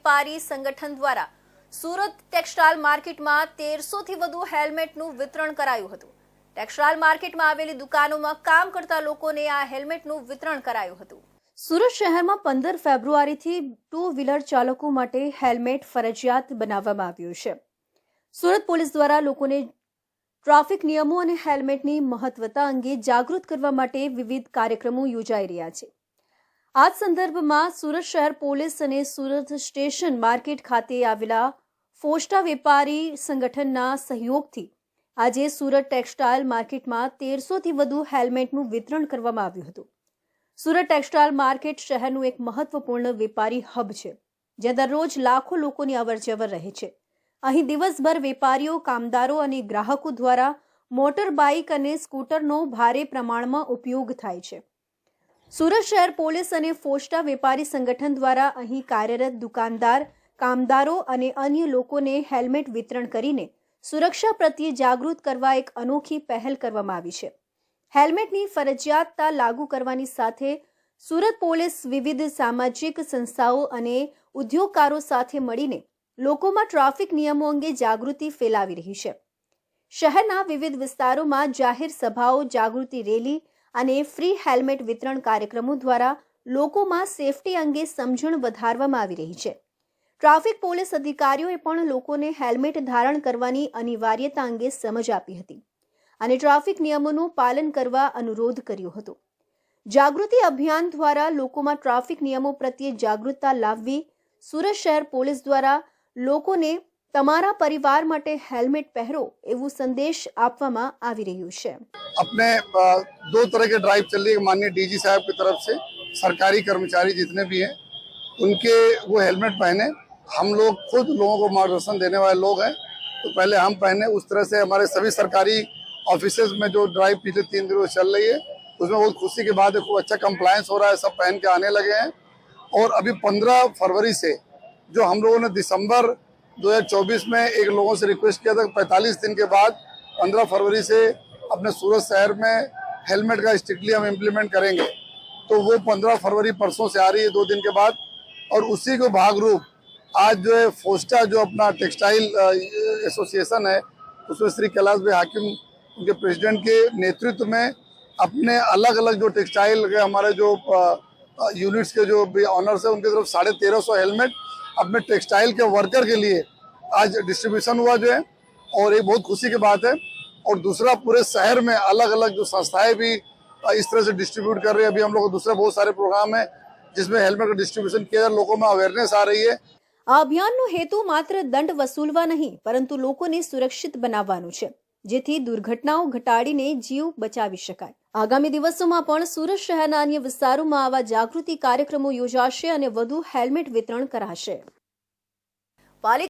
વેપારી સંગઠન દ્વારા સુરત ટેક્સટાઇલ માર્કેટમાં 1300 થી વધુ હેલ્મેટનું વિતરણ કરાયું હતું। ટેક્સટાઇલ માર્કેટમાં આવેલી દુકાનોમાં કામ કરતા લોકોને આ હેલ્મેટનું વિતરણ કરાયું હતું। સુરત શહેરમાં 15 ફેબ્રુઆરીથી 2 વ્હીલર ચાલકો માટે હેલ્મેટ ફરજિયાત બનાવવામાં આવ્યું છે। સુરત પોલીસ દ્વારા લોકોને ટ્રાફિક નિયમો અને હેલ્મેટની મહત્વતા અંગે જાગૃત કરવા માટે વિવિધ કાર્યક્રમો યોજાઈ રહ્યા છે। આ સંદર્ભમાં સુરત શહેર પોલીસ અને સુરત સ્ટેશન માર્કેટ ખાતે આવેલા ફોસ્ટા વેપારી સંગઠનના સહયોગથી આજે સુરત ટેક્સટાઇલ માર્કેટમાં 1300 થી વધુ હેલ્મેટનું વિતરણ કરવામાં આવ્યું હતું। સુરત ટેક્સટાઇલ માર્કેટ શહેરનું એક મહત્વપૂર્ણ વેપારી હબ છે, જ્યાં દરરોજ લાખો લોકોની અવરજવર રહે છે। અહીં દિવસભર વેપારીઓ, કામદારો અને ગ્રાહકો દ્વારા મોટર બાઇક અને સ્કૂટરનો ભારે પ્રમાણમાં ઉપયોગ થાય છે। સુરત શહેર પોલીસ અને ફોસ્ટા વેપારી સંગઠન દ્વારા અહીં કાર્યરત દુકાનદાર, કામદારો અને અન્ય લોકોને હેલ્મેટ વિતરણ કરીને સુરક્ષા પ્રત્યે જાગૃત કરવા એક અનોખી પહેલ કરવામાં આવી છે। હેલ્મેટની ફરજિયાતતા લાગુ કરવાની સાથે સુરત પોલીસ વિવિધ સામાજિક સંસ્થાઓ અને ઉદ્યોગકારો સાથે મળીને લોકોમાં ટ્રાફિક નિયમો અંગે જાગૃતિ ફેલાવી રહી છે। શહેરના વિવિધ વિસ્તારોમાં જાહેર સભાઓ, જાગૃતિ રેલી અને ફ્રી હેલ્મેટ વિતરણ કાર્યક્રમો દ્વારા લોકોમાં સેફટી અંગે સમજણ વધારવામાં આવી રહી છે। ટ્રાફિક પોલીસ અધિકારીઓએ પણ લોકોને હેલ્મેટ ધારણ કરવાની અનિવાર્યતા અંગે સમજ આપી હતી અને ટ્રાફિક નિયમોનું પાલન કરવા અનુરોધ કર્યો હતો। જાગૃતિ અભિયાન દ્વારા લોકોમાં ટ્રાફિક નિયમો પ્રત્યે જાગૃતતા લાવવી સુરત શહેર પોલીસ દ્વારા લોકોને તમારા પરિવાર માટે હેલ્મેટ પહેરો એવું સંદેશ આપવામાં આવી રહ્યું છે। अपने दो तरह के ड्राइव चल रही है माननीय डीजी साहब की तरफ से। सरकारी कर्मचारी जितने भी हैं उनके वो हेलमेट पहने। हम लोग खुद लोगों को मार्गदर्शन देने वाले लोग हैं, तो पहले हम पहने। उस तरह से हमारे सभी सरकारी ऑफिसेज में जो ड्राइव पिछले 3 दिनों से चल रही है उसमें बहुत खुशी की बात है, खूब अच्छा कंप्लायंस हो रहा है, सब पहन के आने लगे हैं। और अभी 15 फरवरी से जो हम लोगों ने दिसंबर 2024 में एक लोगों से रिक्वेस्ट किया था 45 दिन के बाद 15 फरवरी से अपने सूरत शहर में हेलमेट का स्ट्रिक्टली हम इम्प्लीमेंट करेंगे, तो वो 15 फरवरी परसों से आ रही है 2 दिन के बाद। और उसी को भागरूप आज जो है फोस्टा जो अपना टेक्सटाइल एसोसिएशन है उसमें श्री कैलाश भाई हाकिम उनके प्रेसिडेंट के नेतृत्व में अपने अलग अलग जो टेक्सटाइल के हमारे जो यूनिट्स के जो भी ऑनर्स है उनकी तरफ 1350 हेलमेट अपने टेक्सटाइल के वर्कर के लिए आज डिस्ट्रीब्यूशन हुआ जो है, और एक बहुत खुशी की बात है। और दूसरा पूरे शहर में अलग अलग जो संस्थाएं भी इस तरह से डिस्ट्रीब्यूट कर रही है। अभी हम लोग दूसरे बहुत सारे प्रोग्राम है जिसमें हेलमेट का डिस्ट्रीब्यूशन किया, लोगों में अवेयरनेस आ रही है। આ અભિયાનનો હેતુ માત્ર દંડ વસૂલવા નહીં પરંતુ લોકોને સુરક્ષિત બનાવવાનું છે, જેથી દુર્ઘટનાઓ ઘટાડીને જીવ બચાવી શકાય। આગામી દિવસોમાં પણ સુરત શહેરના અન્ય વિસ્તારોમાં આવા જાગૃતિ કાર્યક્રમો યોજાશે અને વધુ હેલ્મેટ વિતરણ કરાશે।